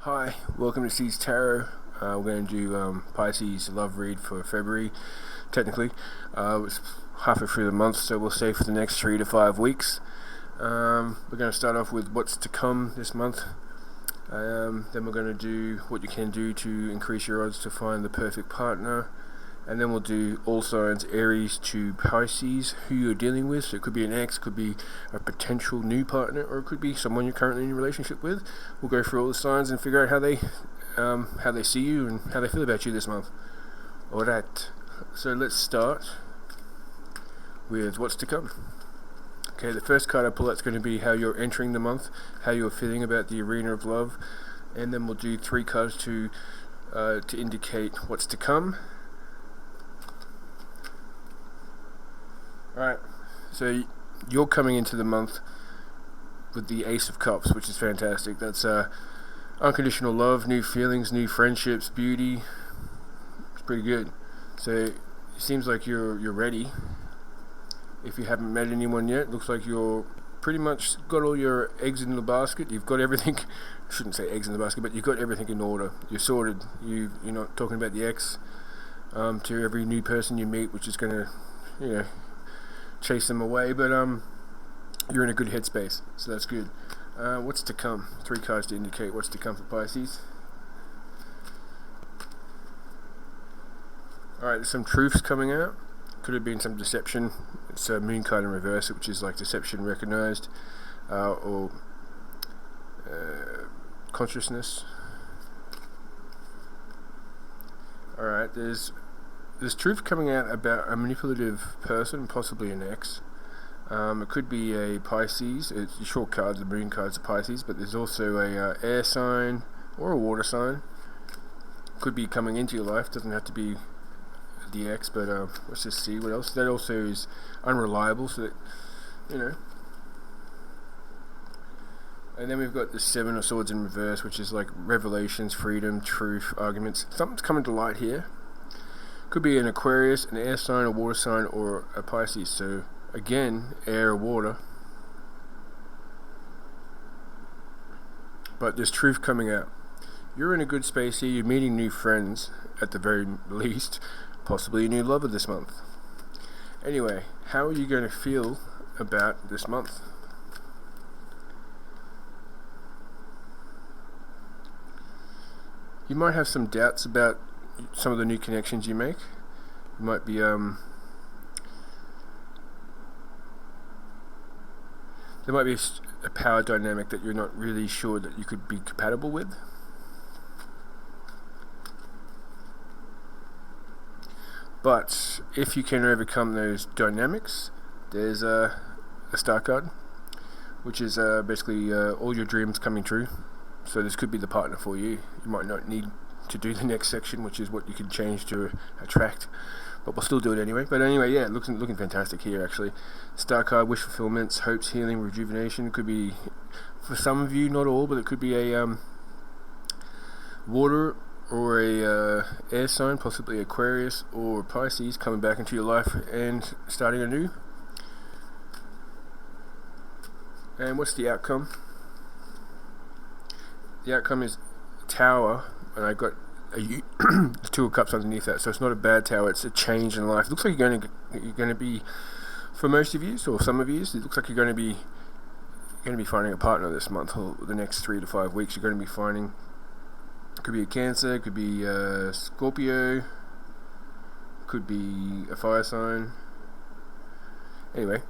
Hi, welcome to Pisces Tarot. We're going to do Pisces love read for February, technically. It's halfway through the month, so we'll say for the next 3 to 5 weeks. We're going to start off with what's to come this month. Then we're going to do what you can do to increase your odds to find the perfect partner. And then we'll do all signs Aries to Pisces, who you're dealing with. So it could be an ex, could be a potential new partner, or it could be someone you're currently in a relationship with. We'll go through all the signs and figure out how they see you and how they feel about you this month. Alright, so let's start with what's to come. Okay, the first card I pull out is going to be how you're entering the month, how you're feeling about the arena of love, and then we'll do 3 cards to indicate what's to come. Alright, so you're coming into the month with the Ace of Cups, which is fantastic. That's unconditional love, new feelings, new friendships, beauty. It's pretty good. So it seems like you're ready. If you haven't met anyone yet, looks like you're pretty much got all your eggs in the basket. You've got everything. I shouldn't say eggs in the basket, but you've got everything in order. You're sorted. You're not talking about the ex to every new person you meet, which is going to, chase them away, but you're in a good headspace, so that's good. What's to come? 3 cards to indicate what's to come for Pisces. Alright, there's some truths coming out. Could have been some deception. It's a moon card in reverse, which is like deception recognized, or consciousness. Alright, there's truth coming out about a manipulative person, possibly an ex. It could be a Pisces. It's the short cards, the moon cards are Pisces, but there's also a air sign or a water sign. Could be coming into your life. Doesn't have to be the ex, but let's just see what else. That also is unreliable, so that And then we've got the 7 of Swords in reverse, which is like revelations, freedom, truth, arguments. Something's coming to light here. Could be an Aquarius, an air sign, a water sign, or a Pisces. So again, air or water. But there's truth coming out. You're in a good space here. You're meeting new friends, at the very least. Possibly a new lover this month. Anyway, how are you going to feel about this month? You might have some doubts about some of the new connections you make. You might be there might be a power dynamic that you're not really sure that you could be compatible with. But if you can overcome those dynamics, there's a star card, which is basically all your dreams coming true. So this could be the partner for you. You might not need to do the next section, which is what you can change to attract, but we'll still do it anyway. But anyway, yeah, looking fantastic here actually. Star card, wish fulfillments, hopes, healing, rejuvenation. It could be, for some of you, not all, but it could be a water or a air sign, possibly Aquarius or Pisces, coming back into your life and starting anew. And what's the outcome? The outcome is Tower, and I got a 2 of Cups underneath that, so it's not a bad tower. It's a change in life. It looks like you're going to be, for most of you, or some of you, it looks like you're going to be finding a partner this month, or the next 3 to 5 weeks. You're going to be finding. It could be a Cancer, it could be Scorpio, could be a fire sign. Anyway,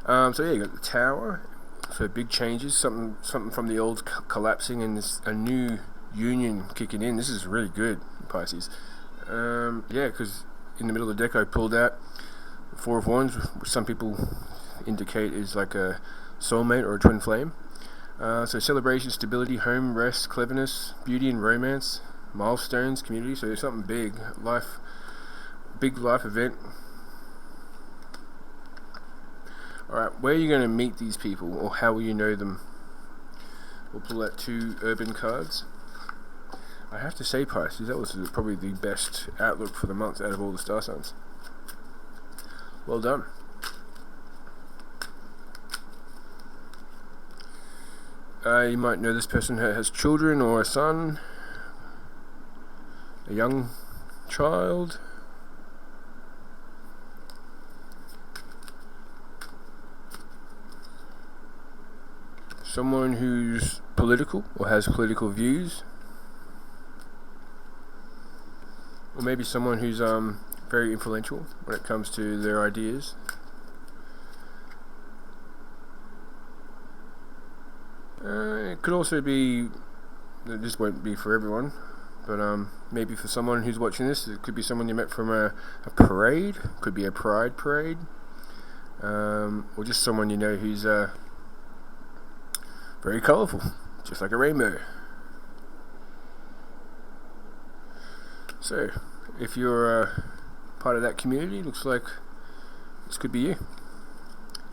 so yeah, you got the Tower. So big changes, something from the old collapsing, and a new union kicking in. This is really good, Pisces. Yeah, because in the middle of the deck I pulled out 4 of Wands, which some people indicate is like a soulmate or a twin flame. So celebration, stability, home, rest, cleverness, beauty and romance, milestones, community. So something big, big life event. Alright, where are you going to meet these people, or how will you know them? We'll pull out 2 urban cards. I have to say, Pisces, that was probably the best outlook for the month out of all the star signs. Well done. You might know this person has children or a son, a young child. Someone who's political or has political views. Or maybe someone who's very influential when it comes to their ideas. It could also be, this won't be for everyone, but maybe for someone who's watching this, it could be someone you met from a parade, could be a pride parade, or just someone you know who's very colourful, just like a rainbow. So, if you're part of that community, looks like this could be you.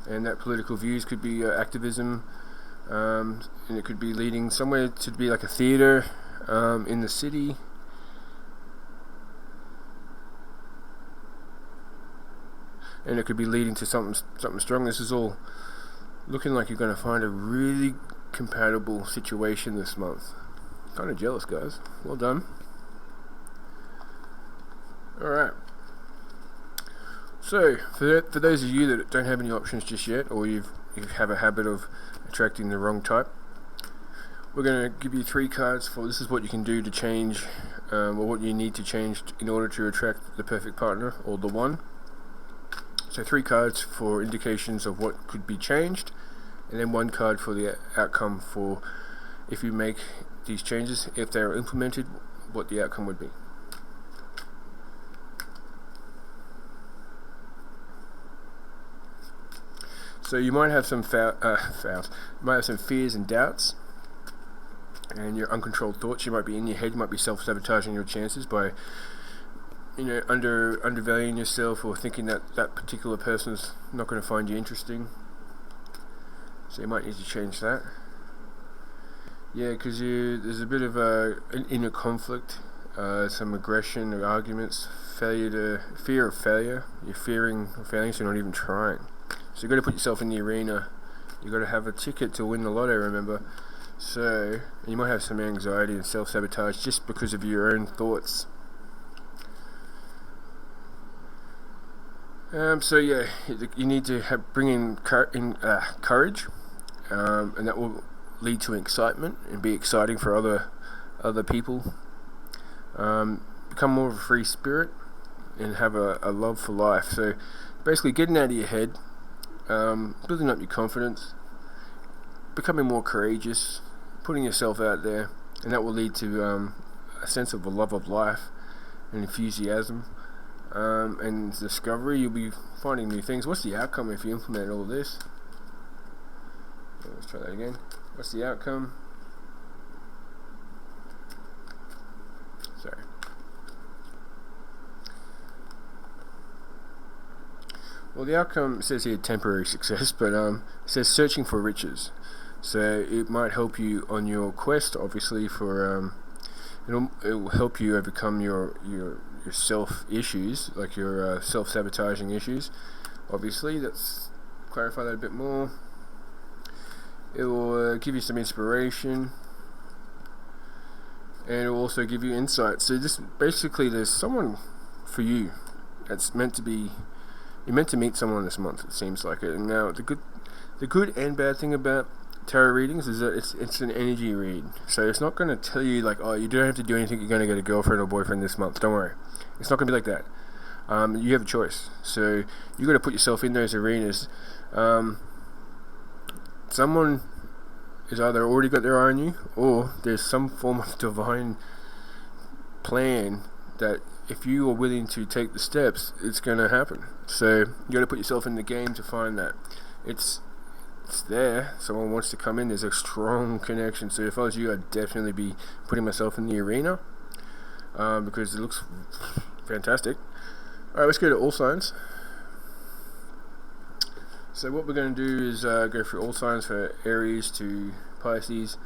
And that political views could be activism, and it could be leading somewhere to be like a theatre in the city. And it could be leading to something strong. This is all looking like you're going to find a really compatible situation this month. Kind of jealous, guys. Well done. Alright. So, for those of you that don't have any options just yet, or you have a habit of attracting the wrong type, we're going to give you 3 cards for this is what you can do to change, or what you need to change in order to attract the perfect partner, or the one. So 3 cards for indications of what could be changed, and then 1 card for the outcome for if you make these changes, if they are implemented, what the outcome would be. So you might have some you might have some fears and doubts, and your uncontrolled thoughts. You might be in your head. You might be self-sabotaging your chances by, undervaluing yourself, or thinking that that particular person's not going to find you interesting. So you might need to change that. Yeah, because there's a bit of an inner conflict, some aggression or arguments, fear of failure. You're fearing failing, so you're not even trying. So you've got to put yourself in the arena. You've got to have a ticket to win the lotto, remember. So you might have some anxiety and self-sabotage just because of your own thoughts. So yeah, you need to bring in courage, and that will lead to excitement and be exciting for other people. Become more of a free spirit and have a love for life. So basically, getting out of your head. Building up your confidence, becoming more courageous, putting yourself out there, and that will lead to a sense of a love of life and enthusiasm, and discovery. You'll be finding new things. What's the outcome if you implement all of this? Let's try that again. What's the outcome? Sorry. Well, the outcome says here temporary success, but it says searching for riches. So it might help you on your quest, obviously, for it will help you overcome your self issues, like your self-sabotaging issues. Obviously, let's clarify that a bit more. It will give you some inspiration, and it will also give you insight. So this basically, there's someone for you that's meant to be. You're meant to meet someone this month, it seems like it. And now, the good and bad thing about tarot readings is that it's an energy read. So it's not going to tell you, like, oh, you don't have to do anything, you're going to get a girlfriend or boyfriend this month. Don't worry. It's not going to be like that. You have a choice. So you've got to put yourself in those arenas. Someone is either already got their eye on you, or there's some form of divine plan that if you are willing to take the steps, it's going to happen. So you got to put yourself in the game to find that. It's there. Someone wants to come in. There's a strong connection. So if I was you, I'd definitely be putting myself in the arena, because it looks fantastic. Alright, let's go to all signs. So what we're going to do is go through all signs for Aries to Pisces.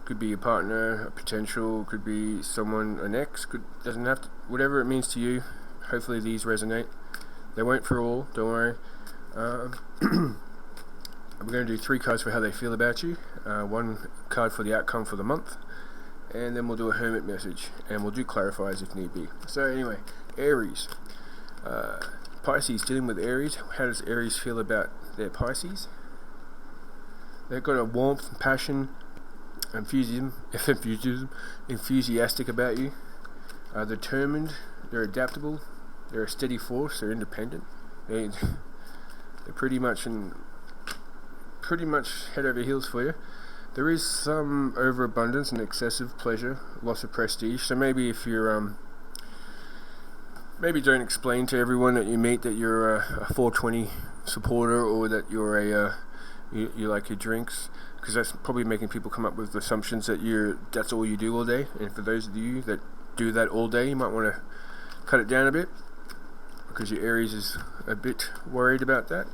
Could be a partner, a potential, could be someone, an ex, doesn't have to, whatever it means to you. Hopefully these resonate. They won't for all, don't worry. we're going to do 3 cards for how they feel about you, 1 card for the outcome for the month, and then we'll do a hermit message, and we'll do clarifiers if need be. So anyway, Aries. Pisces, dealing with Aries. How does Aries feel about their Pisces? They've got a warmth, passion, enthusiastic about you. They're determined, they're adaptable, they're a steady force, they're independent. They're pretty much head over heels for you. There is some overabundance and excessive pleasure, loss of prestige. So maybe if you're maybe don't explain to everyone that you meet that you're a 420 supporter, or that you're you like your drinks, because that's probably making people come up with assumptions that that's all you do all day. And for those of you that do that all day, you might want to cut it down a bit, because your Aries is a bit worried about that.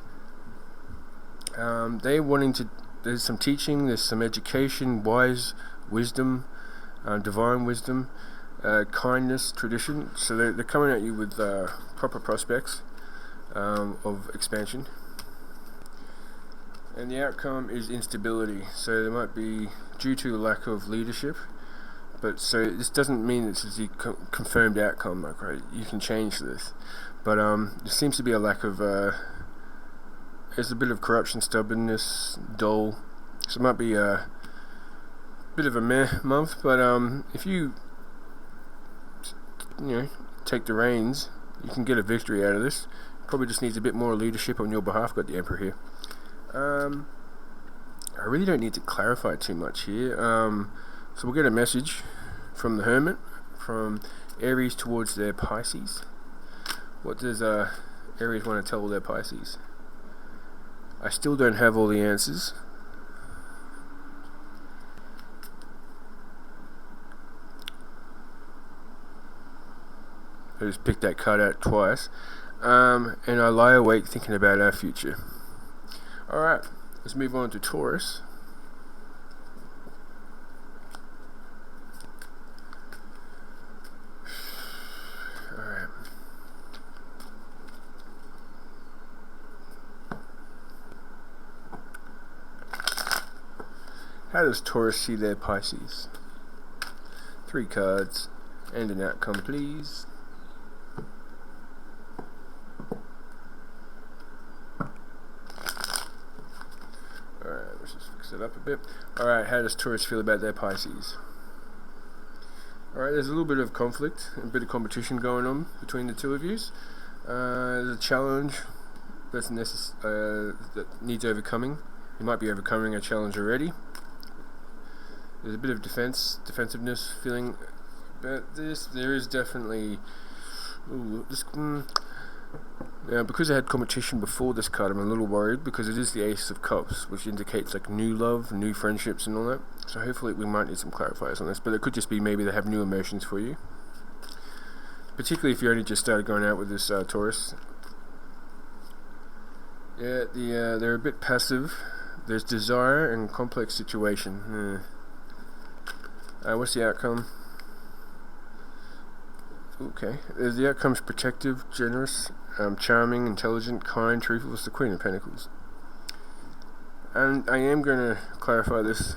There's some teaching, there's some education, wise wisdom, divine wisdom, kindness, tradition. So they're coming at you with proper prospects of expansion. And the outcome is instability. So there might be, due to a lack of leadership, but so this doesn't mean it's a confirmed outcome, like, right, you can change this. But there seems to be a lack of there's a bit of corruption, stubbornness, dull. So it might be a bit of a meh month, but if you take the reins, you can get a victory out of this. Probably just needs a bit more leadership on your behalf. Got the Emperor here. I really don't need to clarify too much here. So we'll get a message from the Hermit, from Aries towards their Pisces. What does Aries want to tell their Pisces? I still don't have all the answers. I just picked that card out twice. And I lie awake thinking about our future. Alright, let's move on to Taurus. Alright. How does Taurus see their Pisces? 3 cards and an outcome, please. It up a bit. Alright, how does Taurus feel about their Pisces? Alright, there's a little bit of conflict, a bit of competition going on between the two of you. There's a challenge that needs overcoming. You might be overcoming a challenge already. There's a bit of defensiveness feeling about this. There is definitely because I had competition before this card, I'm a little worried, because it is the Ace of Cups, which indicates like new love, new friendships and all that. So hopefully we might need some clarifiers on this, but it could just be maybe they have new emotions for you, particularly if you only just started going out with this Taurus. Yeah, they're a bit passive. There's desire and complex situation. What's the outcome? Okay, the outcome's protective, generous, charming, intelligent, kind, truthful. It's the Queen of Pentacles. And I am going to clarify this.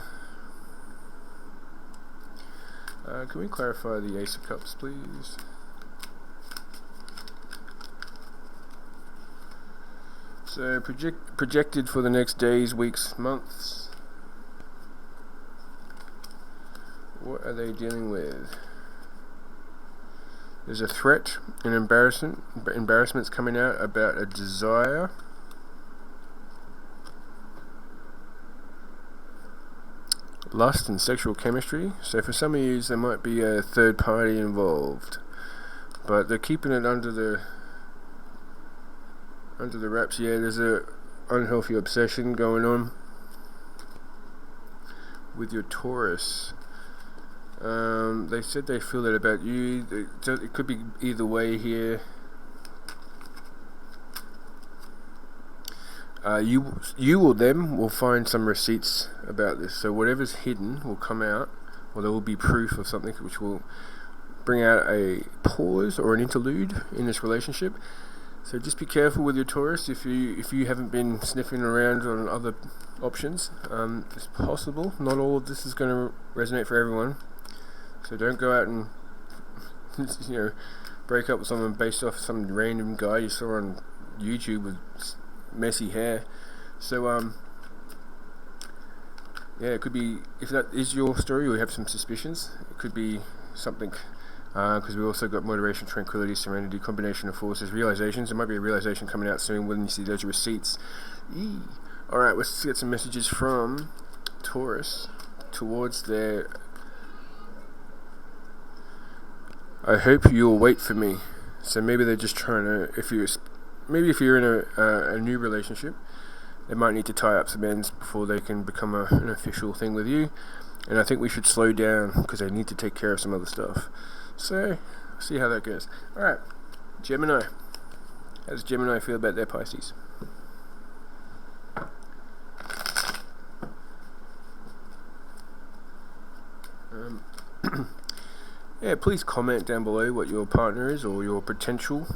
Can we clarify the Ace of Cups, please? So, projected for the next days, weeks, months. What are they dealing with? There's a threat, an embarrassment's coming out about a desire. Lust and sexual chemistry. So for some of you, there might be a third party involved, but they're keeping it under the wraps. Yeah, there's a unhealthy obsession going on with your Taurus. They said they feel that about you. It could be either way here. You or them will find some receipts about this. So whatever's hidden will come out, or there will be proof of something which will bring out a pause or an interlude in this relationship. So just be careful with your Taurus if you haven't been sniffing around on other options. It's possible. Not all of this is going to resonate for everyone. So don't go out and break up with someone based off some random guy you saw on YouTube with messy hair. So yeah, it could be, if that is your story or you have some suspicions, it could be something. Because we also got moderation, tranquility, serenity, combination of forces, realizations. There might be a realization coming out soon when you see those receipts. Alright, let's get some messages from Taurus towards their... I hope you'll wait for me. So maybe they're just trying to... if you're in a new relationship, they might need to tie up some ends before they can become an official thing with you. And I think we should slow down because they need to take care of some other stuff. So, see how that goes. Alright, Gemini. How does Gemini feel about their Pisces? Yeah, please comment down below what your partner is or your potential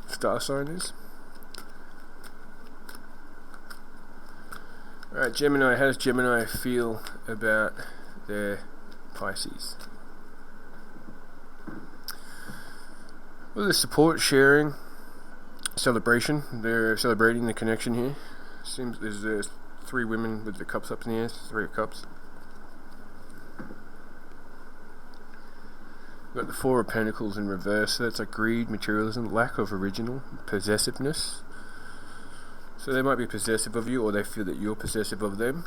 star sign is. Alright, Gemini. How does Gemini feel about their Pisces? Well, there's support, sharing, celebration. They're celebrating the connection here. Seems there's 3 women with the cups up in the air, 3 of cups. We've got the 4 of Pentacles in reverse, so that's like greed, materialism, lack of original, possessiveness. So they might be possessive of you, or they feel that you're possessive of them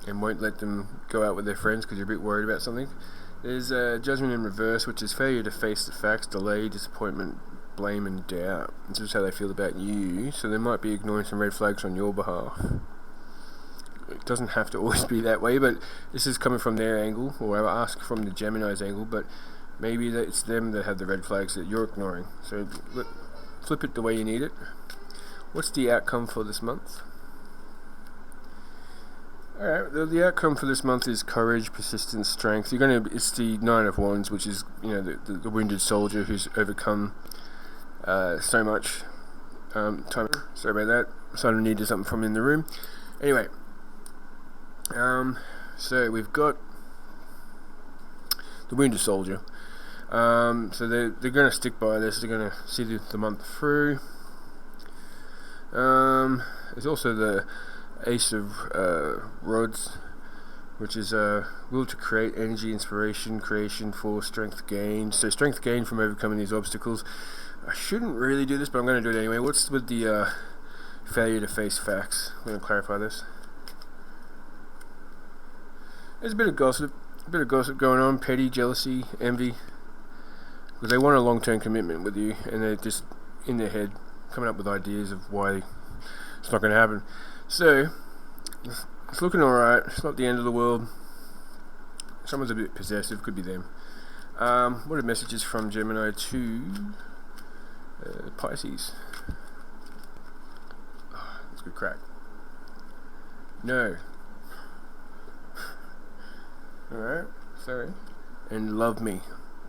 and won't let them go out with their friends because you're a bit worried about something. There's judgment in reverse, which is failure to face the facts, delay, disappointment, blame and doubt. This is how they feel about you, so they might be ignoring some red flags on your behalf. It doesn't have to always be that way, but this is coming from their angle, or I'll ask from the Gemini's angle, but maybe that it's them that have the red flags that you're ignoring. So flip it the way you need it. What's the outcome for this month? Alright, the outcome for this month is courage, persistence, strength. It's the 9 of Wands, which is, the wounded soldier who's overcome so much time. Sorry about that. Someone needed something from in the room. Anyway, so we've got the wounded soldier. So they're going to stick by this. They're going to see the month through. There's also the Ace of Rods, which is will to create, energy, inspiration, creation for strength gain. So strength gain from overcoming these obstacles. I shouldn't really do this, but I'm going to do it anyway. What's with the failure to face facts? I'm going to clarify this. There's a bit of gossip going on, petty, jealousy, envy, because they want a long-term commitment with you, and they're just in their head coming up with ideas of why it's not going to happen. So it's looking alright. It's not the end of the world. Someone's a bit possessive, could be them. What are messages from Gemini to Pisces? Oh, that's a good crack. No. Alright, sorry. And love me.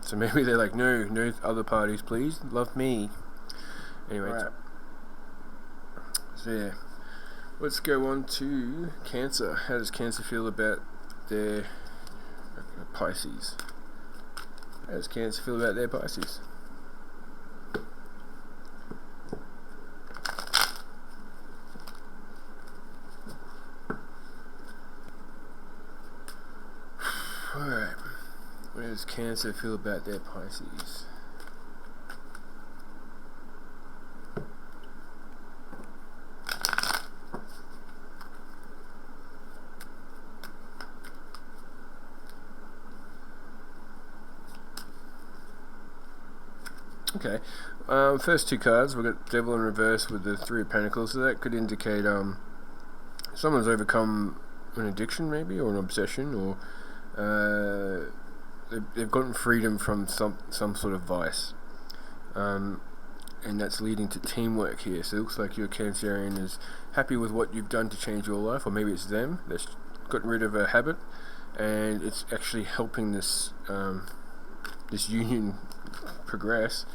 So maybe they're like, no other parties, please. Love me. Anyway, right. So yeah. Let's go on to Cancer. How does Cancer feel about their Pisces? How does Cancer feel about their Pisces? Alright. What does Cancer feel about their Pisces? Okay, first 2 cards, we've got Devil in reverse with the 3 of Pentacles, so that could indicate someone's overcome an addiction maybe, or an obsession, or they've gotten freedom from some sort of vice, and that's leading to teamwork here. So it looks like your Cancerian is happy with what you've done to change your life, or maybe it's them, they've gotten rid of a habit, and it's actually helping this this union progress.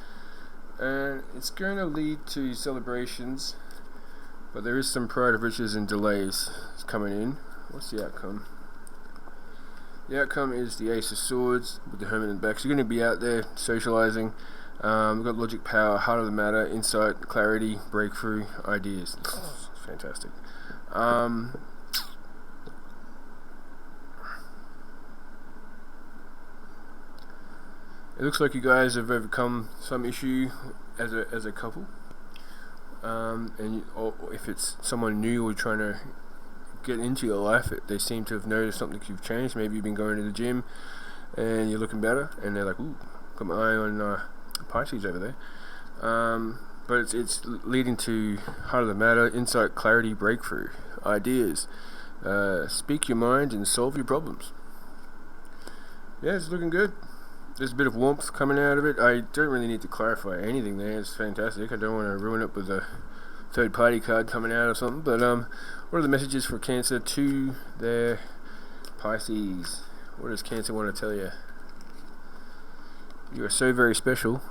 and it's going to lead to celebrations, but there is some pride of riches and delays coming in. What's the outcome? The outcome is the Ace of Swords with the Hermit in the back. So you're going to be out there socializing. We've got logic, power, heart of the matter, insight, clarity, breakthrough, ideas. It's fantastic. It looks like you guys have overcome some issue as a couple, or if it's someone new or trying to get into your life, they seem to have noticed something you've changed. Maybe you've been going to the gym and you're looking better, and they're like, "Ooh, got my eye on Pisces over there." But it's leading to heart of the matter, insight, clarity, breakthrough, ideas. Speak your mind and solve your problems. Yeah, it's looking good. There's a bit of warmth coming out of it. I don't really need to clarify anything there. It's fantastic. I don't want to ruin it with a third party card coming out or something. But what are the messages for Cancer to their Pisces? What does Cancer want to tell you? You are so very special.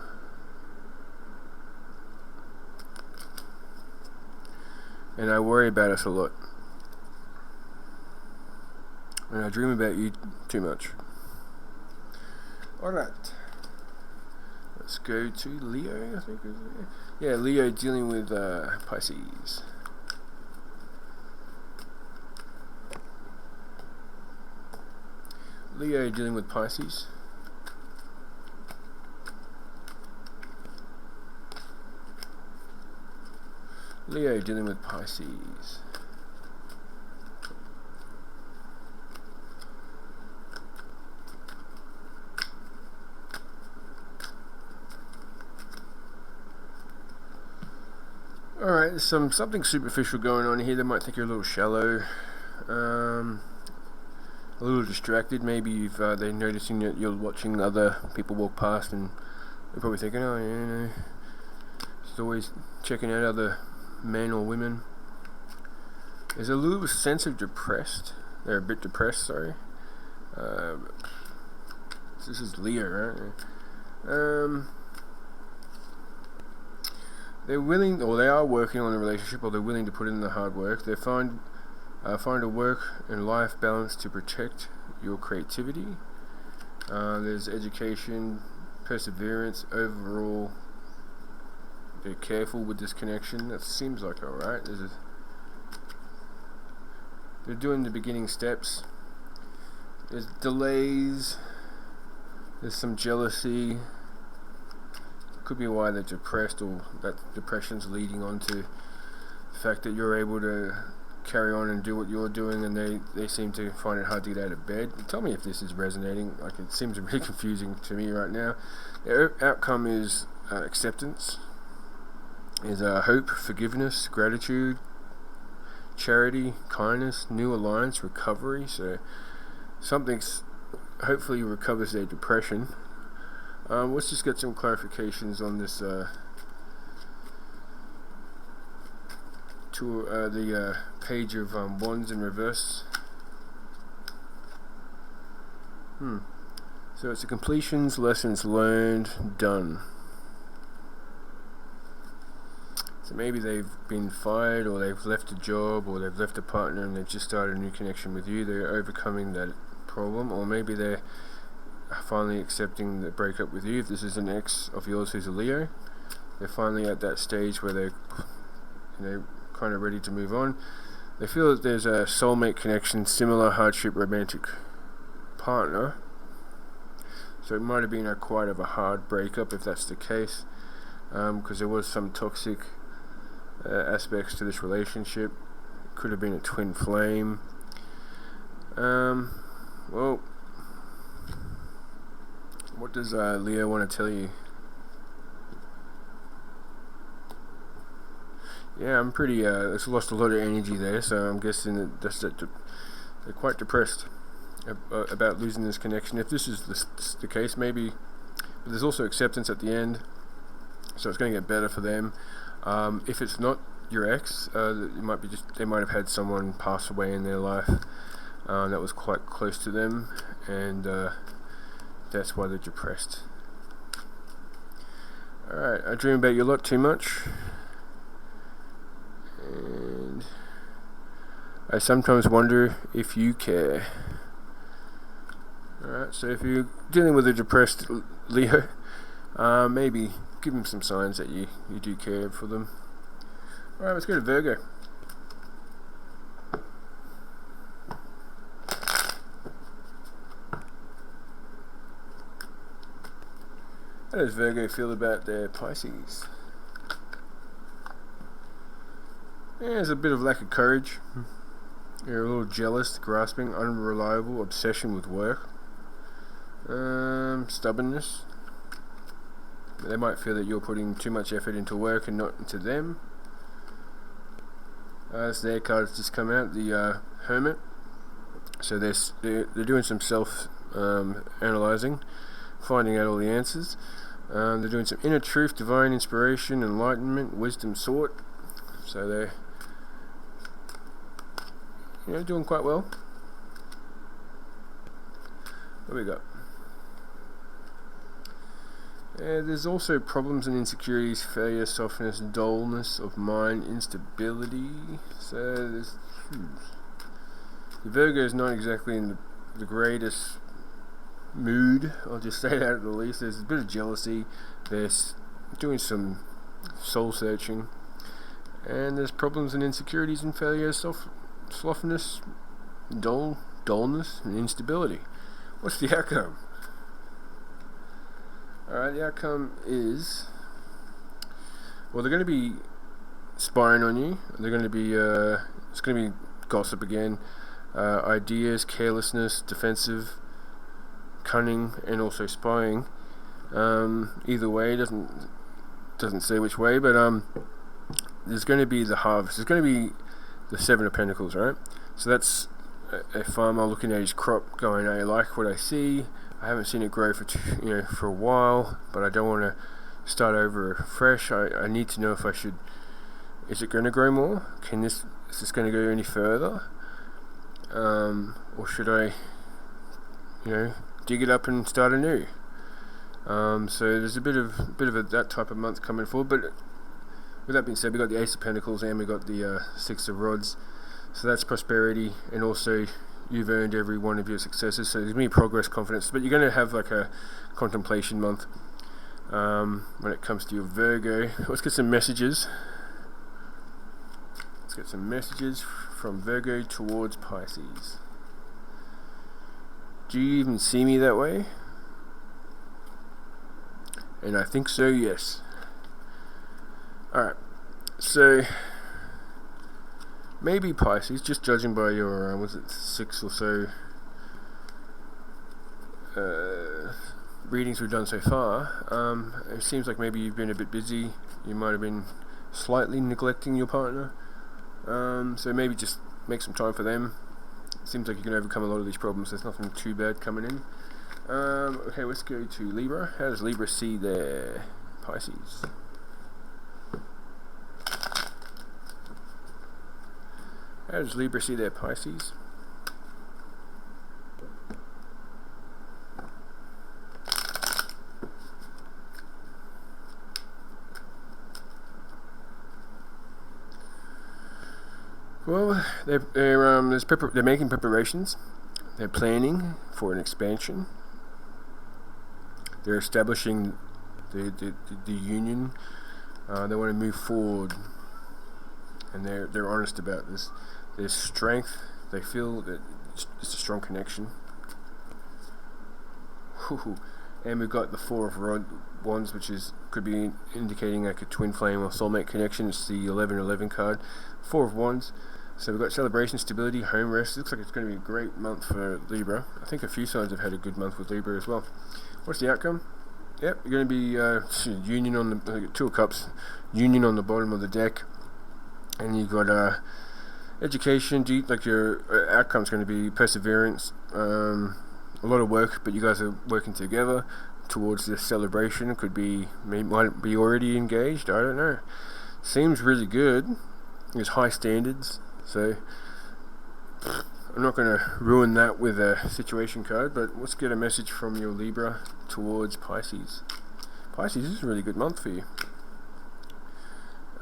And I worry about us a lot. And I dream about you too much. Alright, let's go to Leo, I think. Yeah, Leo dealing with Pisces. Leo dealing with Pisces. Leo dealing with Pisces. Alright, there's something superficial going on here. They might think you're a little shallow, a little distracted. Maybe they're noticing that you're watching other people walk past, and they're probably thinking, "Oh, yeah, you know, she's always checking out other men or women." There's a little sense of depressed. They're a bit depressed, sorry. This is Leo, right? They're willing, or they are working on a relationship, or they're willing to put in the hard work. They find a work and life balance to protect your creativity. There's education, perseverance, overall. Be careful with this connection. That seems like alright. They're doing the beginning steps. There's delays. There's some jealousy. Could be why they're depressed, or that depression's leading on to the fact that you're able to carry on and do what you're doing, and they seem to find it hard to get out of bed. Tell me if this is resonating. Like, it seems really confusing to me right now. The outcome is acceptance, is hope, forgiveness, gratitude, charity, kindness, new alliance, recovery. So something's hopefully recovers their depression. Let's just get some clarifications on this the page of wands in reverse. So it's a completions, lessons learned, done. So maybe they've been fired, or they've left a job, or they've left a partner and they've just started a new connection with you. They're overcoming that problem, or maybe they're finally accepting the breakup with you. If this is an ex of yours who's a Leo, they're finally at that stage where they're, kind of ready to move on. They feel that there's a soulmate connection, similar hardship, romantic partner. So it might have been quite of a hard breakup if that's the case, because there was some toxic aspects to this relationship. It could have been a twin flame. Well, what does Leo want to tell you? Yeah, I'm pretty, it's lost a lot of energy there, so I'm guessing that they're quite depressed about losing this connection. If this is the case, maybe, but there's also acceptance at the end, so it's going to get better for them. If it's not your ex, it might be they might have had someone pass away in their life that was quite close to them, and that's why they're depressed. Alright, I dream about you a lot too much. And I sometimes wonder if you care. Alright, so if you're dealing with a depressed Leo, maybe give them some signs that you do care for them. Alright, let's go to Virgo. How does Virgo feel about their Pisces? Yeah, there's a bit of lack of courage. You're a little jealous, grasping, unreliable, obsession with work. Stubbornness. They might feel that you're putting too much effort into work and not into them. As their card's just come out, the Hermit. So they're doing some self analyzing, finding out all the answers. They're doing some inner truth, divine inspiration, enlightenment, wisdom sought. So they're doing quite well. What we got? There's also problems and insecurities, failure, softness, dullness of mind, instability. So there's the Virgo is not exactly in the greatest mood. I'll just say that at the least. There's a bit of jealousy. There's doing some soul searching, and there's problems and insecurities and failure, sloughness, dullness, and instability. What's the outcome? Alright, the outcome is, well, they're going to be spying on you. They're going to be, it's going to be gossip again, ideas, carelessness, defensive, cunning, and also spying. Either way, doesn't say which way, but there's going to be the harvest. There's going to be the Seven of Pentacles, right? So that's a farmer looking at his crop, going, "I like what I see. I haven't seen it grow for a while, but I don't want to start over fresh. I need to know if I should. Is it going to grow more? Is this going to go any further? Or should I, dig it up and start anew?" So there's a bit of that type of month coming forward. But with that being said, we got the Ace of Pentacles and we got the Six of Rods. So that's prosperity, and also you've earned every one of your successes. So there's going to be progress, confidence, but you're going to have like a contemplation month when it comes to your Virgo. Let's get some messages. Let's get some messages from Virgo towards Pisces. Do you even see me that way? And I think so, yes. Alright, so maybe Pisces, just judging by your, was it 6 or so readings we've done so far, it seems like maybe you've been a bit busy. You might have been slightly neglecting your partner, so maybe just make some time for them. It seems like you can overcome a lot of these problems. There's nothing too bad coming in. Okay, let's go to Libra. How does Libra see their Pisces? How does Libra see their Pisces? Well, they're making preparations. They're planning for an expansion. They're establishing the union. They want to move forward, and they're honest about this. There's strength. They feel that it's a strong connection. And we've got the Four of Wands, which could be indicating like a twin flame or soulmate connection. It's the 11-11 card. Four of Wands. So we've got celebration, stability, home rest. It looks like it's going to be a great month for Libra. I think a few signs have had a good month with Libra as well. What's the outcome? Yep, you're going to be union on the Two of Cups, union on the bottom of the deck, and you've got education. Like your outcome's going to be perseverance, a lot of work, but you guys are working together towards this celebration. It could be, might be already engaged. I don't know. Seems really good. There's high standards, so I'm not going to ruin that with a situation card, but let's get a message from your Libra towards Pisces. Pisces, this is a really good month for you.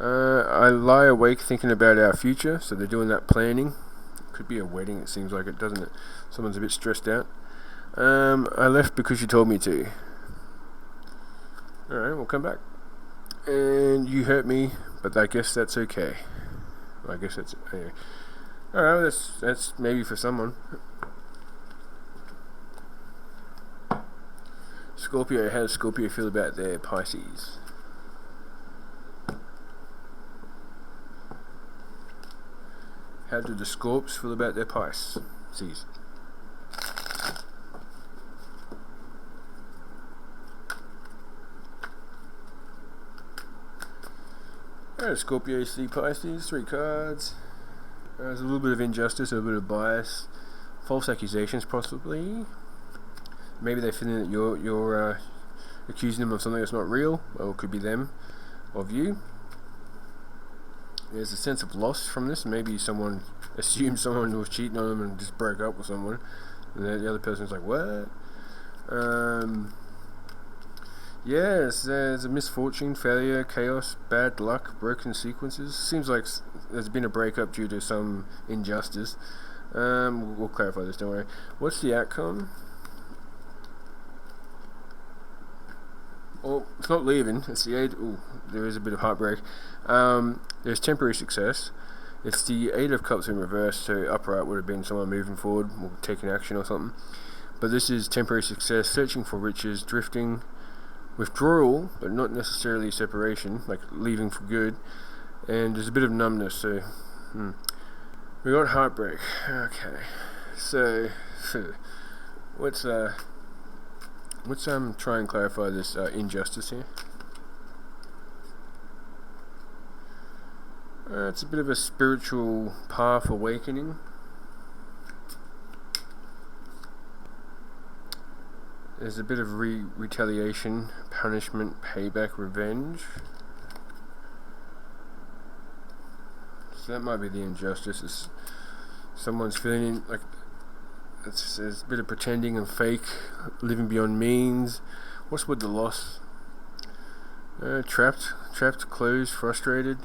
I lie awake thinking about our future, so they're doing that planning. Could be a wedding, it seems like it, doesn't it? Someone's a bit stressed out. I left because you told me to. Alright, we'll come back. And you hurt me, but I guess that's okay. I guess that's... Anyway. Alright, that's maybe for someone. Scorpio, how does Scorpio feel about their Pisces? How do the Scorps feel about their Pisces? Alright, Scorpio, see Pisces, 3 cards. There's a little bit of injustice, a little bit of bias, false accusations possibly. Maybe they're feeling that you're accusing them of something that's not real, or it could be them of you. There's a sense of loss from this. Maybe someone assumed someone was cheating on them and just broke up with someone, and the other person's like, what? Yes, there's a misfortune, failure, chaos, bad luck, broken sequences. Seems like there's been a breakup due to some injustice. We'll clarify this, don't worry. What's the outcome? Well, it's not leaving. It's the 8. Ooh, there is a bit of heartbreak. There's temporary success. It's the 8 of Cups in reverse, so upright would have been someone moving forward or taking action or something. But this is temporary success, searching for riches, drifting, withdrawal, but not necessarily separation, like leaving for good. And there's a bit of numbness, so... We got heartbreak. Okay. So, let's try and clarify this injustice here. It's a bit of a spiritual path awakening. There's a bit of retaliation, punishment, payback, revenge. So that might be the injustice. It's someone's feeling like there's a bit of pretending and fake, living beyond means. What's with the loss? Trapped, closed, frustrated.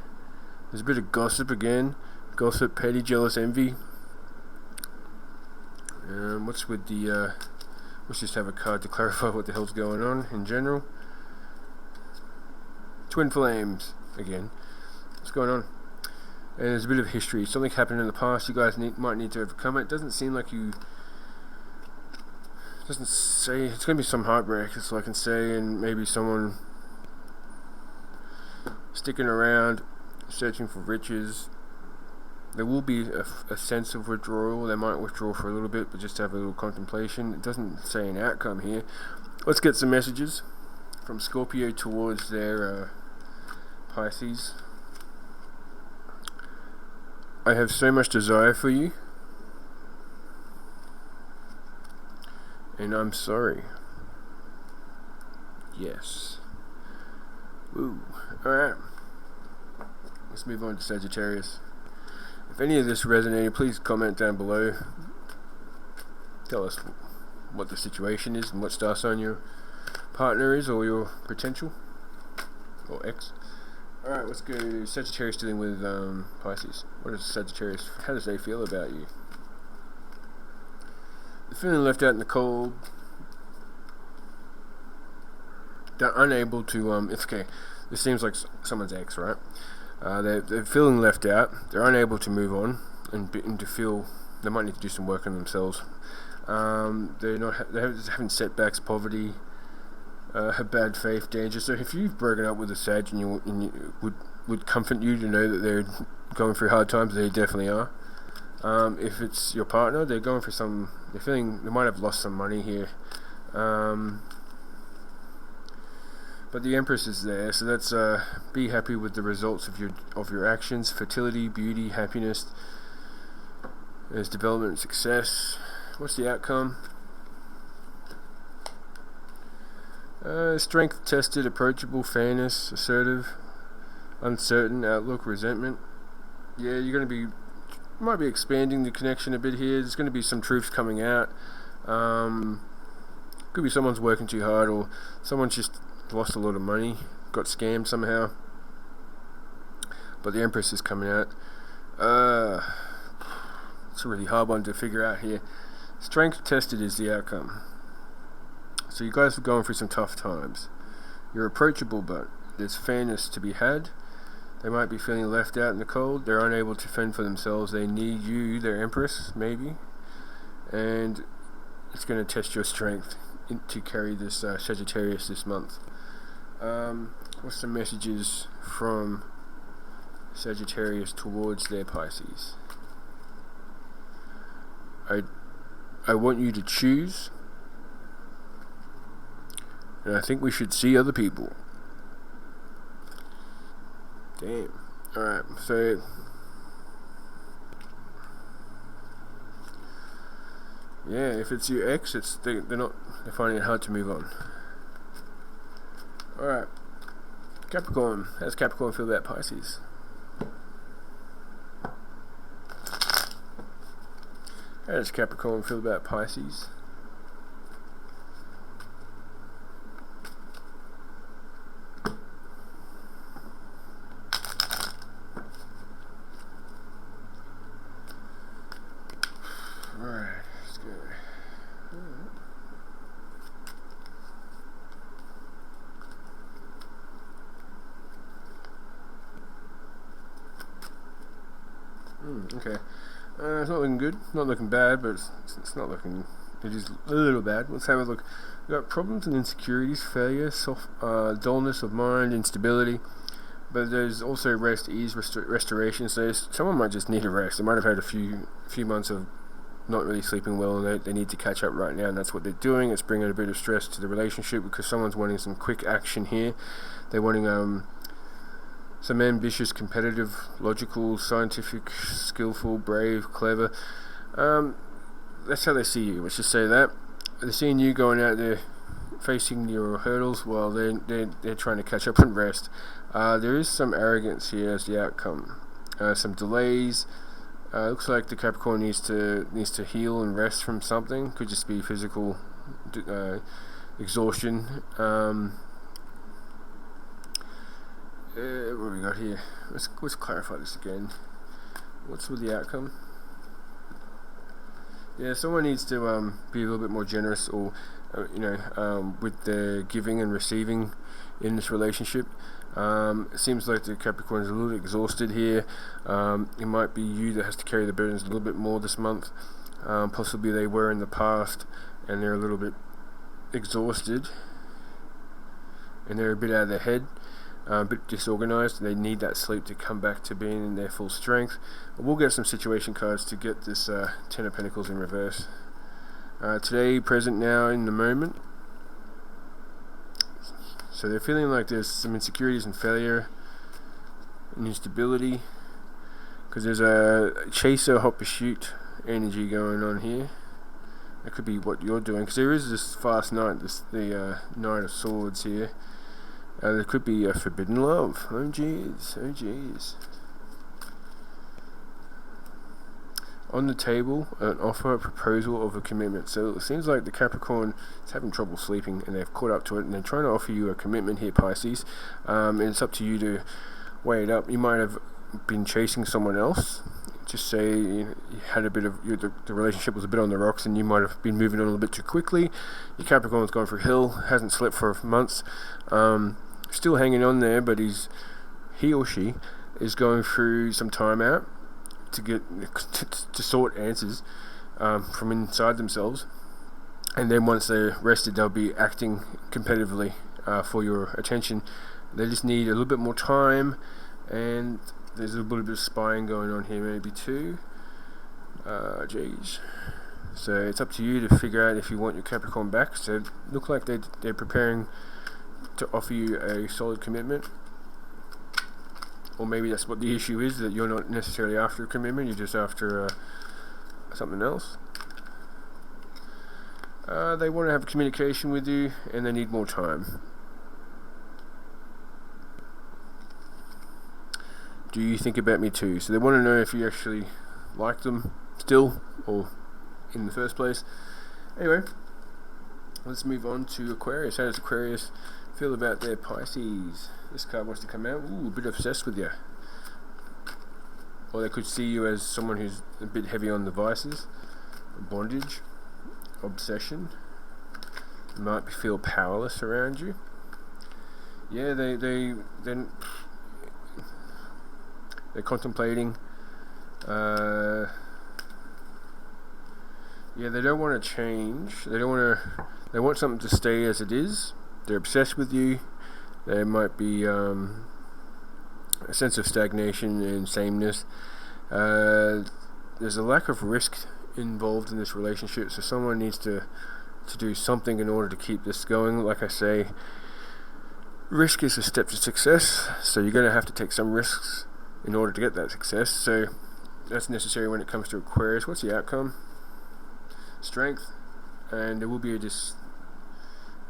There's a bit of gossip again. Gossip, petty, jealous, envy. What's with the... let's just have a card to clarify what the hell's going on in general. Twin flames, again. What's going on? And there's a bit of history. Something happened in the past. You guys might need to overcome it. Doesn't seem like you... Doesn't say... It's going to be some heartbreak, that's all I can say. And maybe someone sticking around, searching for riches. There will be a sense of withdrawal. They might withdraw for a little bit, but just have a little contemplation. It doesn't say an outcome here. Let's get some messages from Scorpio towards their Pisces. I have so much desire for you, and I'm sorry. Yes. Woo. Alright. Let's move on to Sagittarius. If any of this resonated, please comment down below. Tell us what the situation is and what star sign your partner is, or your potential, or ex. Alright, let's go to Sagittarius dealing with Pisces. What is Sagittarius? How does they feel about you? They're feeling left out in the cold. They're unable to, it's okay. This seems like someone's ex, right? They're feeling left out. They're unable to move on and to feel they might need to do some work on themselves. They're having setbacks, poverty, bad faith, danger. So if you've broken up with a Sag and you would comfort you to know that they're going through hard times, they definitely are. If it's your partner, they're going through they're feeling they might have lost some money here. But the Empress is there, so that's be happy with the results of your actions. Fertility, beauty, happiness. There's development and success. What's the outcome? Strength tested, approachable, fairness, assertive, uncertain, outlook, resentment. Yeah, you're going to might be expanding the connection a bit here. There's going to be some truths coming out. Could be someone's working too hard, or someone's just lost a lot of money, got scammed somehow. But the Empress is coming out. It's a really hard one to figure out here. Strength tested is the outcome. So you guys are going through some tough times. You're approachable, but there's fairness to be had. They might be feeling left out in the cold. They're unable to fend for themselves. They need you, their Empress, maybe. And it's going to test your strength to carry this Sagittarius this month. What's the messages from Sagittarius towards their Pisces? I want you to choose, and I think we should see other people. Damn. Alright, so yeah, if it's your ex, they're finding it hard to move on. Alright, Capricorn. How does Capricorn feel about Pisces? How does Capricorn feel about Pisces? Alright, let's go. Okay. It's not looking good, not looking bad, but it's not looking, it is a little bad. Let's have a look. We've got problems and insecurities, failure, dullness of mind, instability, but there's also rest, ease, restoration. So someone might just need a rest. They might have had a few months of not really sleeping well, and they need to catch up right now, and that's what they're doing. It's bringing a bit of stress to the relationship because someone's wanting some quick action here. They're wanting some ambitious, competitive, logical, scientific, skillful, brave, clever. That's how they see you. Let's just say that. They're seeing you going out there, facing your hurdles while they're trying to catch up and rest. There is some arrogance here as the outcome. Some delays. Looks like the Capricorn needs to heal and rest from something. Could just be physical exhaustion. What do we got here? Let's clarify this again. What's with the outcome? Yeah, someone needs to be a little bit more generous, or with the giving and receiving in this relationship. It seems like the Capricorn is a little exhausted here. It might be you that has to carry the burdens a little bit more this month. Possibly they were in the past, and they're a little bit exhausted, and they're a bit out of their head. A bit disorganized. They need that sleep to come back to being in their full strength. We'll get some situation cards to get this Ten of Pentacles in reverse. Today, present, now, in the moment. So they're feeling like there's some insecurities and failure and instability, because there's a chaser, hot pursuit energy going on here. That could be what you're doing, because there is this fast knight, the Knight of Swords here. There could be a forbidden love. Oh jeez, oh jeez. On the table, an offer, a proposal of a commitment. So it seems like the Capricorn is having trouble sleeping, and they've caught up to it, and they're trying to offer you a commitment here, Pisces. And it's up to you to weigh it up. You might have been chasing someone else. Just say you had a bit of the relationship was a bit on the rocks, and you might have been moving on a little bit too quickly. Your Capricorn's gone for a hill, hasn't slept for months. Still hanging on there, but he or she is going through some time out to get to sort answers from inside themselves, and then once they're rested, they'll be acting competitively for your attention. They just need a little bit more time, and there's a little bit of spying going on here, maybe too. Geez. So it's up to you to figure out if you want your Capricorn back. So it look like they're preparing to offer you a solid commitment, or maybe that's what the issue is, that you're not necessarily after a commitment, you're just after something else. They want to have communication with you, and they need more time. Do you think about me too? So they want to know if you actually like them still, or in the first place. Anyway, let's move on to Aquarius. How does Aquarius feel about their Pisces? This card wants to come out. Ooh, a bit obsessed with you. Or they could see you as someone who's a bit heavy on the vices, bondage, obsession. They might feel powerless around you. Yeah, they're contemplating. Yeah, they don't want to change. They don't want to. They want something to stay as it is. They're obsessed with you. There might be a sense of stagnation and sameness. There's a lack of risk involved in this relationship, so someone needs to do something in order to keep this going. Like I say, risk is a step to success, so you're going to have to take some risks in order to get that success. So that's necessary when it comes to Aquarius. What's the outcome? Strength, and there will be a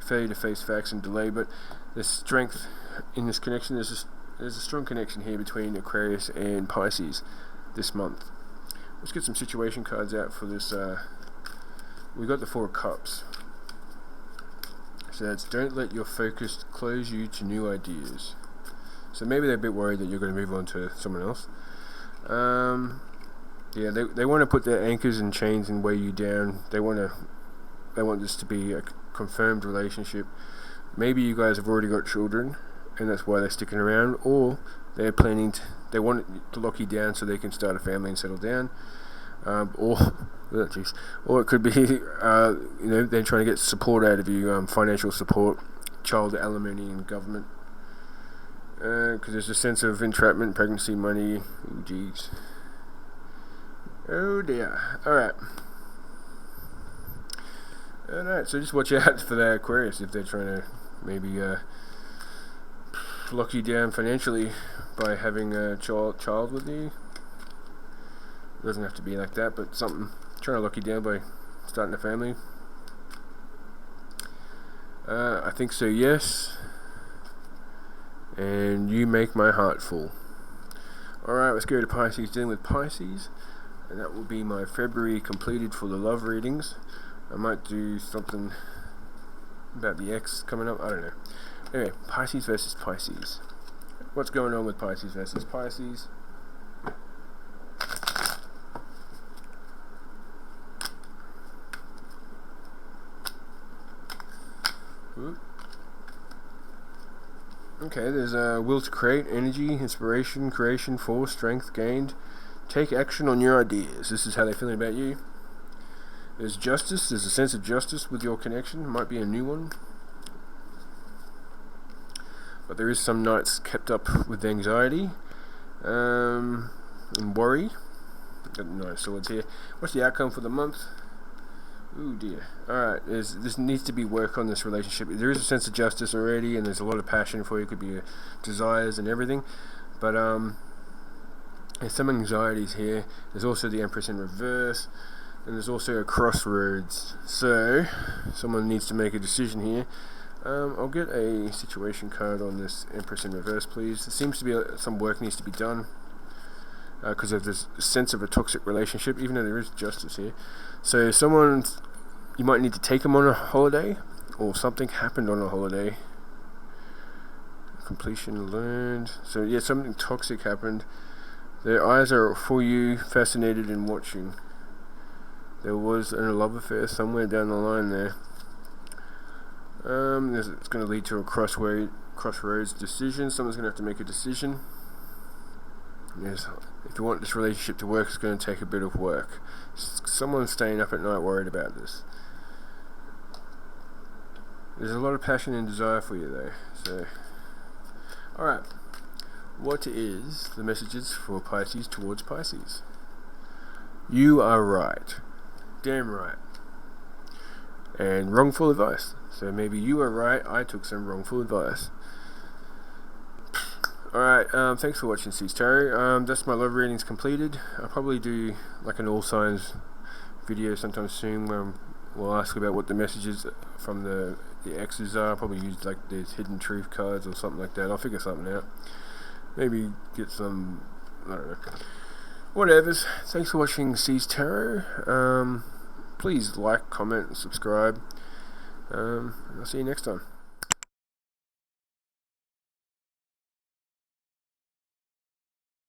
failure to face facts and delay, but there's strength in this connection. There's a strong connection here between Aquarius and Pisces this month. Let's get some situation cards out for this. We got the Four of Cups. So that's don't let your focus close you to new ideas. So maybe they're a bit worried that you're going to move on to someone else. Yeah, they want to put their anchors and chains and weigh you down. They want this to be a confirmed relationship. Maybe you guys have already got children, and that's why they're sticking around, or they're planning they want to lock you down so they can start a family and settle down. Or it could be they're trying to get support out of you, financial support, child alimony and government, because there's a sense of entrapment, pregnancy, money. Oh geez, oh dear. Alright, so just watch out for that Aquarius if they're trying to maybe lock you down financially by having a child with you. It doesn't have to be like that, but something trying to lock you down by starting a family. I think so, yes. And you make my heart full. Alright, let's go to Pisces, dealing with Pisces. And that will be my February completed for the love readings. I might do something about the ex coming up, I don't know. Anyway, Pisces versus Pisces. What's going on with Pisces versus Pisces? Okay, there's a will to create, energy, inspiration, creation, force, strength gained. Take action on your ideas. This is how they're feeling about you. There's justice. There's a sense of justice with your connection. It might be a new one. But there is some nights kept up with anxiety and worry. Got no swords here. What's the outcome for the month? Ooh dear. Alright, this needs to be work on this relationship. There is a sense of justice already, and there's a lot of passion for you. It could be desires and everything. But there's some anxieties here. There's also the Empress in reverse. And there's also a crossroads. So, someone needs to make a decision here. I'll get a situation card on this Empress in reverse, please. There seems to be some work needs to be done. Because of this sense of a toxic relationship, even though there is justice here. So you might need to take them on a holiday, or something happened on a holiday. Completion learned. So yeah, something toxic happened. Their eyes are for you, fascinated and watching. There was a love affair somewhere down the line there. It's going to lead to a crossroads decision. Someone's going to have to make a decision. Yes, if you want this relationship to work, it's going to take a bit of work. Someone's staying up at night worried about this. There's a lot of passion and desire for you though. So, alright. What is the messages for Pisces towards Pisces? You are right. Damn right. And wrongful advice. So maybe you are right, I took some wrongful advice. Alright, thanks for watching Pisces Tarot. That's my love readings completed. I'll probably do like an all signs video sometime soon where we'll ask about what the messages from the exes are. I'll probably use like these hidden truth cards or something like that. I'll figure something out. Maybe get some, I don't know. Whatevers. Thanks for watching Pisces Tarot. Please like, comment, and subscribe. I'll see you next time.